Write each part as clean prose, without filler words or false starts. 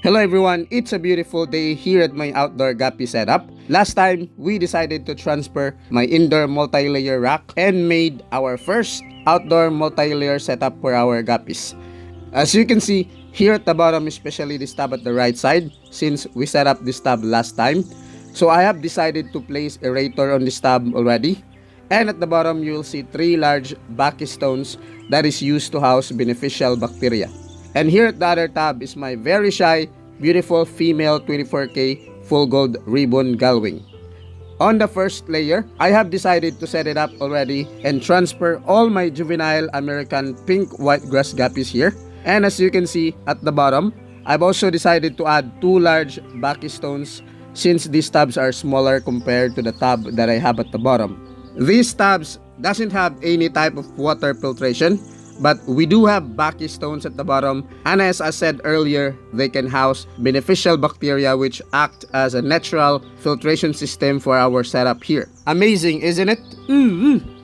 Hello everyone, it's a beautiful day here at my outdoor guppy setup. Last time, we decided to transfer my indoor multi-layer rack and made our first outdoor multi-layer setup for our guppies. As you can see, here at the bottom, especially this tab at the right side, since we set up this tab last time. So I have decided to place aerator on this tab already. And at the bottom, you'll see 3 large backy stones that is used to house beneficial bacteria. And here at the other tab is my very shy, beautiful female 24K full gold ribbon gullwing. On the first layer, I have decided to set it up already and transfer all my juvenile American pink white grass guppies here. And as you can see at the bottom, I've also decided to add 2 large backy stones since these tabs are smaller compared to the tab that I have at the bottom. These tabs doesn't have any type of water filtration, but we do have backy stones at the bottom, and as I said earlier, they can house beneficial bacteria which act as a natural filtration system for our setup here. Amazing, isn't it?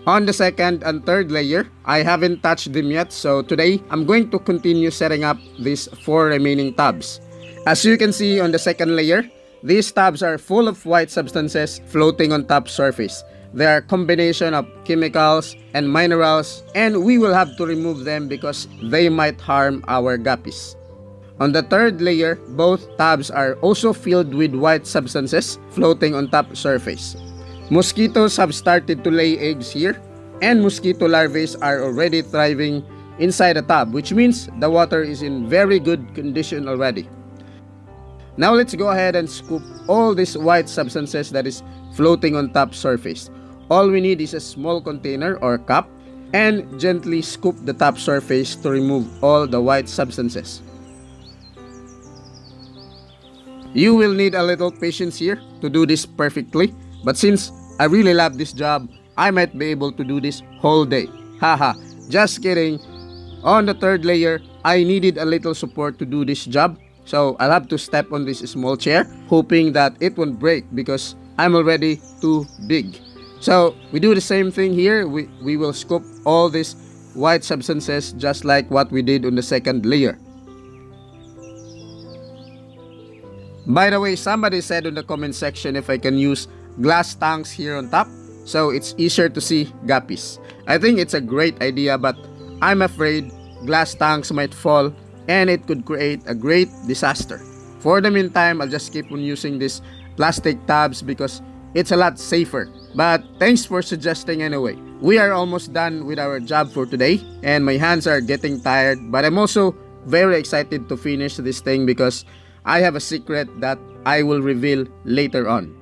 On the second and third layer, I haven't touched them yet, so today I'm going to continue setting up these 4 remaining tabs. As you can see on the second layer, these tabs are full of white substances floating on top surface. They are a combination of chemicals and minerals, and we will have to remove them because they might harm our guppies. On the third layer, both tabs are also filled with white substances floating on top surface. Mosquitoes have started to lay eggs here, and mosquito larvae are already thriving inside the tab, which means the water is in very good condition already. Now let's go ahead and scoop all these white substances that is floating on top surface. All we need is a small container or cup and gently scoop the top surface to remove all the white substances. You will need a little patience here to do this perfectly, but since I really love this job, I might be able to do this whole day. Haha, just kidding. On the third layer, I needed a little support to do this job, so I'll have to step on this small chair, hoping that it won't break because I'm already too big. So we do the same thing here. We will scoop all these white substances just like what we did on the second layer. By the way, somebody said in the comment section if I can use glass tanks here on top so it's easier to see guppies. I think it's a great idea, but I'm afraid glass tanks might fall and it could create a great disaster. For the meantime, I'll just keep on using these plastic tabs because it's a lot safer. But thanks for suggesting anyway. We are almost done with our job for today and my hands are getting tired, but I'm also very excited to finish this thing because I have a secret that I will reveal later on.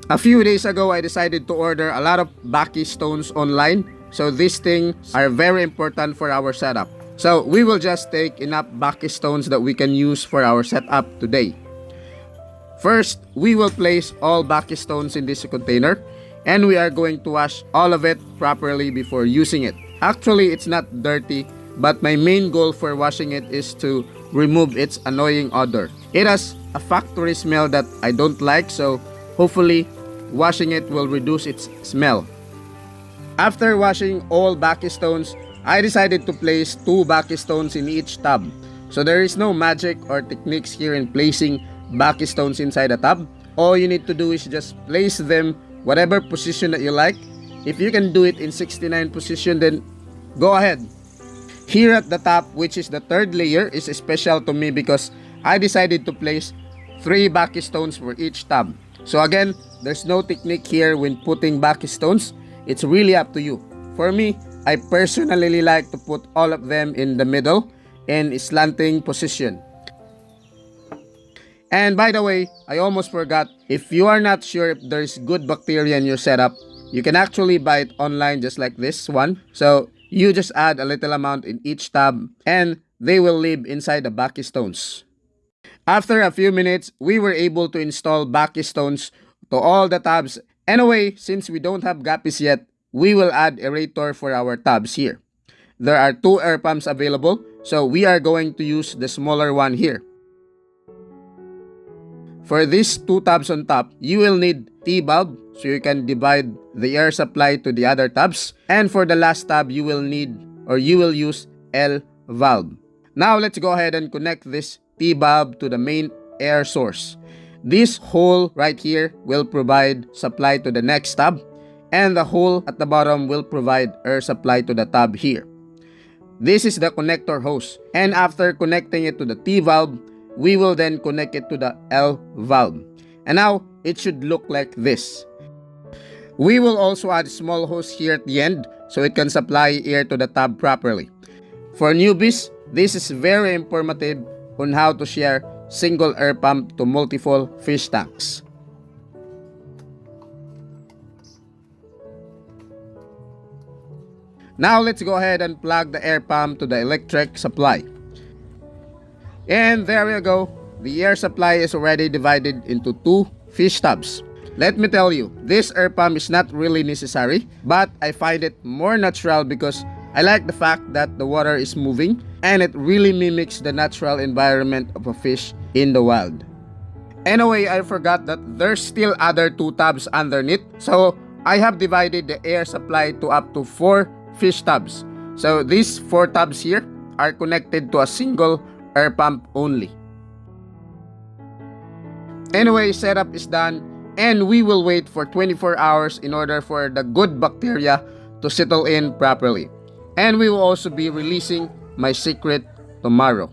A few days ago, I decided to order a lot of backy stones online, so these things are very important for our setup. So we will just take enough backy stones that we can use for our setup today. First, we will place all backy stones in this container and we are going to wash all of it properly before using it. Actually, it's not dirty, but my main goal for washing it is to remove its annoying odor. It has a factory smell that I don't like, so hopefully washing it will reduce its smell. After washing all backy stones, I decided to place 2 backy stones in each tub. So there is no magic or techniques here in placing backy stones inside a tub. All you need to do is just place them whatever position that you like. If you can do it in 69 position, then go ahead. Here at the top, which is the third layer, is special to me because I decided to place 3 backy stones for each tub. So again, there's no technique here when putting backy stones. It's really up to you. For me, I personally like to put all of them in the middle in slanting position. And by the way, I almost forgot, if you are not sure if there's good bacteria in your setup, you can actually buy it online just like this one. So you just add a little amount in each tab and they will live inside the backy stones. After a few minutes, we were able to install backy stones to all the tabs. Anyway, since we don't have guppies yet, we will add aerator for our tabs here. There are 2 air pumps available, so we are going to use the smaller one here. For these 2 tabs on top, you will need T-bulb so you can divide the air supply to the other tabs. And for the last tab, you will use L valve. Now let's go ahead and connect this T-bulb to the main air source. This hole right here will provide supply to the next tub, and the hole at the bottom will provide air supply to the tub here. This is the connector hose, and after connecting it to the T valve, we will then connect it to the L valve. And now it should look like this. We will also add a small hose here at the end so it can supply air to the tub properly. For newbies, this is very informative on how to share single air pump to multiple fish tanks. Now let's go ahead and plug the air pump to the electric supply. And there we go. The air supply is already divided into 2 fish tubs. Let me tell you, this air pump is not really necessary, but I find it more natural because I like the fact that the water is moving and it really mimics the natural environment of a fish in the wild. Anyway, I forgot that there's still other 2 tubs underneath, so I have divided the air supply to up to 4 fish tubs. So these 4 tubs here are connected to a single air pump only. Anyway, setup is done, and we will wait for 24 hours in order for the good bacteria to settle in properly. And we will also be releasing my secret tomorrow.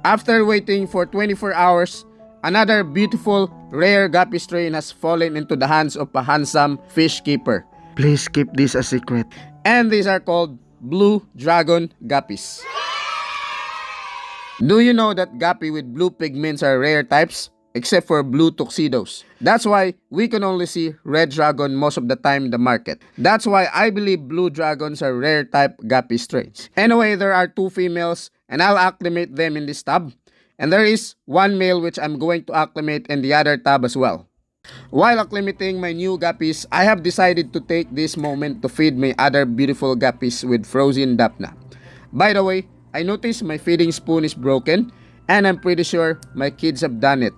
After waiting for 24 hours, another beautiful rare guppy strain has fallen into the hands of a handsome fish keeper. Please keep this a secret. And these are called blue dragon guppies. Do you know that guppy with blue pigments are rare types? Except for blue tuxedos. That's why we can only see red dragon most of the time in the market. That's why I believe blue dragons are rare type guppy strains. Anyway, there are 2 females and I'll acclimate them in this tub. And there is 1 male which I'm going to acclimate in the other tub as well. While acclimating my new guppies, I have decided to take this moment to feed my other beautiful guppies with frozen dapna. By the way, I noticed my feeding spoon is broken and I'm pretty sure my kids have done it.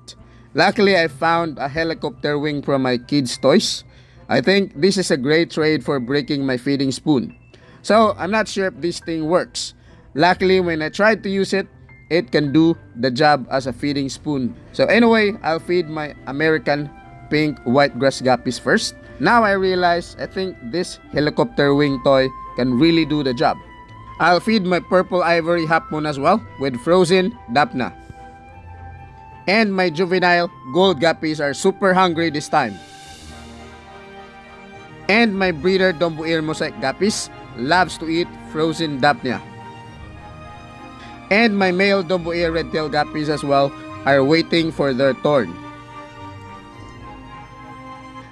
Luckily, I found a helicopter wing from my kids' toys. I think this is a great trade for breaking my feeding spoon. So, I'm not sure if this thing works. Luckily, when I tried to use it, it can do the job as a feeding spoon. So anyway, I'll feed my American pink white grass guppies first. Now I realize I think this helicopter wing toy can really do the job. I'll feed my purple ivory half moon as well with frozen dapna. And my juvenile gold guppies are super hungry this time. And my breeder Dombo ear mosaic guppies loves to eat frozen dapna. And my male Dombo ear red tail guppies as well are waiting for their turn.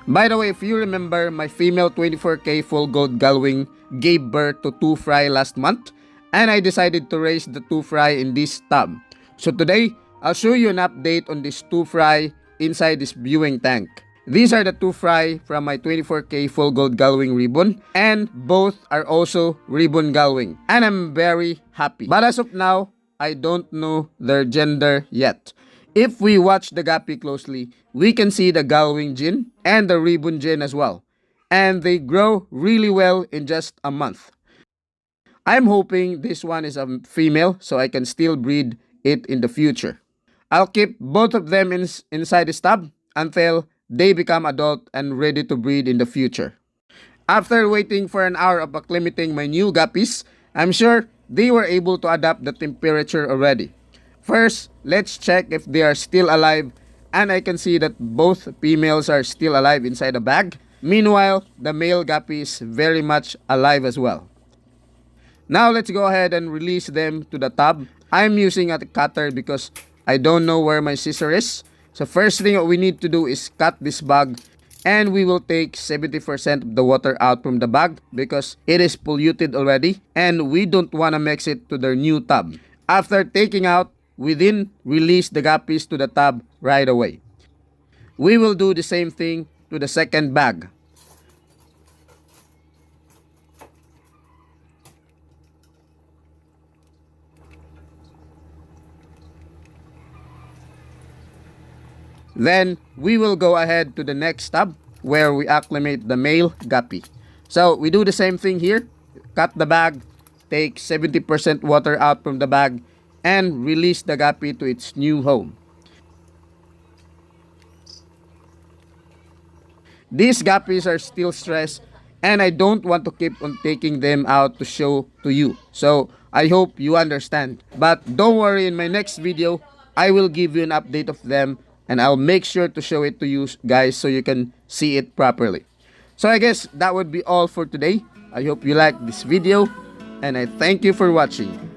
By the way, if you remember, my female 24K full gold gullwing gave birth to 2 fry last month, and I decided to raise the 2 fry in this tub. So today, I'll show you an update on this 2 fry inside this viewing tank. These are the 2 fry from my 24K full gold gullwing ribbon, and both are also ribbon gullwing, and I'm very happy. But as of now, I don't know their gender yet. If we watch the guppy closely, we can see the gullwing gene and the ribbon gene as well. And they grow really well in just a month. I'm hoping this one is a female so I can still breed it in the future. I'll keep both of them inside the tub until they become adult and ready to breed in the future. After waiting for an hour of acclimating my new guppies, I'm sure they were able to adapt the temperature already. First, let's check if they are still alive, and I can see that both females are still alive inside the bag. Meanwhile, the male guppy is very much alive as well. Now let's go ahead and release them to the tub. I'm using a cutter because I don't know where my scissor is. So first thing we need to do is cut this bag, and we will take 70% of the water out from the bag because it is polluted already and we don't want to mix it to their new tub. After taking out, we then release the guppies to the tub right away. We will do the same thing to the second bag. Then we will go ahead to the next tub where we acclimate the male guppy. So we do the same thing here. Cut the bag, take 70% water out from the bag, and release the guppy to its new home. These guppies are still stressed, and I don't want to keep on taking them out to show to you. So I hope you understand. But don't worry, in my next video, I will give you an update of them, and I'll make sure to show it to you guys so you can see it properly. So I guess that would be all for today. I hope you liked this video, and I thank you for watching.